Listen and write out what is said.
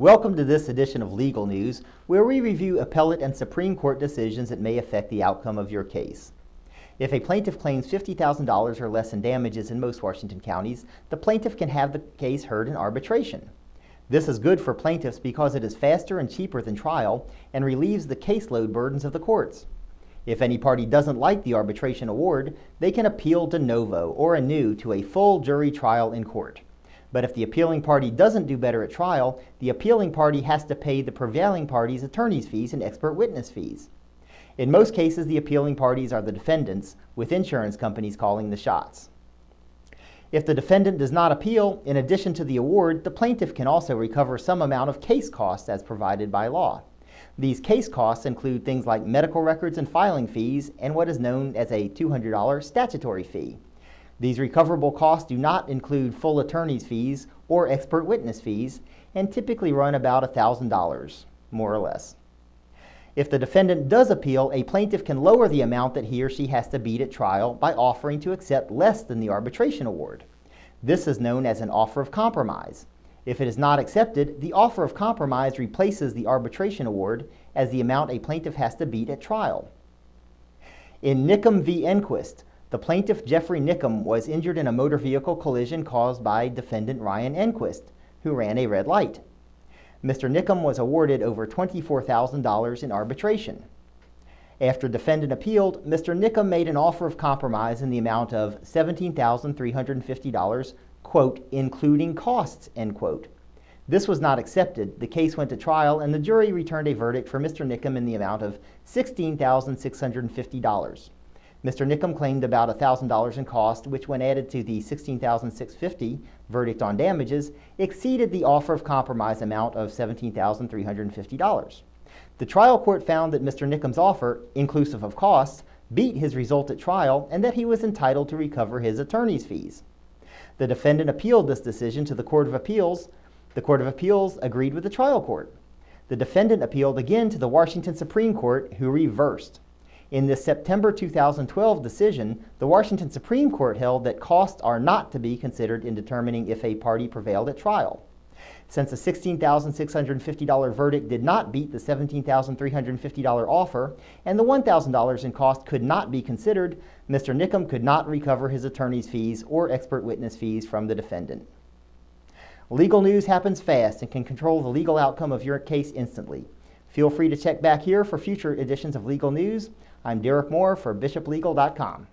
Welcome to this edition of Legal News, where we review appellate and Supreme Court decisions that may affect the outcome of your case. If a plaintiff claims $50,000 or less in damages in most Washington counties, the plaintiff can have the case heard in arbitration. This is good for plaintiffs because it is faster and cheaper than trial and relieves the caseload burdens of the courts. If any party doesn't like the arbitration award, they can appeal de novo or anew to a full jury trial in court. But if the appealing party doesn't do better at trial, the appealing party has to pay the prevailing party's attorney's fees and expert witness fees. In most cases, the appealing parties are the defendants, with insurance companies calling the shots. If the defendant does not appeal, in addition to the award, the plaintiff can also recover some amount of case costs as provided by law. These case costs include things like medical records and filing fees and what is known as a $200 statutory fee. These recoverable costs do not include full attorney's fees or expert witness fees and typically run about $1,000, more or less. If the defendant does appeal, a plaintiff can lower the amount that he or she has to beat at trial by offering to accept less than the arbitration award. This is known as an offer of compromise. If it is not accepted, the offer of compromise replaces the arbitration award as the amount a plaintiff has to beat at trial. In Niccum v. Endquist, the plaintiff, Jeffrey Niccum, was injured in a motor vehicle collision caused by defendant Ryan Endquist, who ran a red light. Mr. Niccum was awarded over $24,000 in arbitration. After defendant appealed, Mr. Niccum made an offer of compromise in the amount of $17,350, quote, including costs, end quote. This was not accepted. The case went to trial, and the jury returned a verdict for Mr. Niccum in the amount of $16,650. Mr. Niccum claimed about $1,000 in cost, which when added to the $16,650 verdict on damages, exceeded the offer of compromise amount of $17,350. The trial court found that Mr. Niccum's offer, inclusive of costs, beat his result at trial and that he was entitled to recover his attorney's fees. The defendant appealed this decision to the Court of Appeals. The Court of Appeals agreed with the trial court. The defendant appealed again to the Washington Supreme Court, who reversed. In this September 2012 decision, the Washington Supreme Court held that costs are not to be considered in determining if a party prevailed at trial. Since the $16,650 verdict did not beat the $17,350 offer, and the $1,000 in cost could not be considered, Mr. Niccum could not recover his attorney's fees or expert witness fees from the defendant. Legal news happens fast and can control the legal outcome of your case instantly. Feel free to check back here for future editions of Legal News. I'm Derek Moore for BishopLegal.com.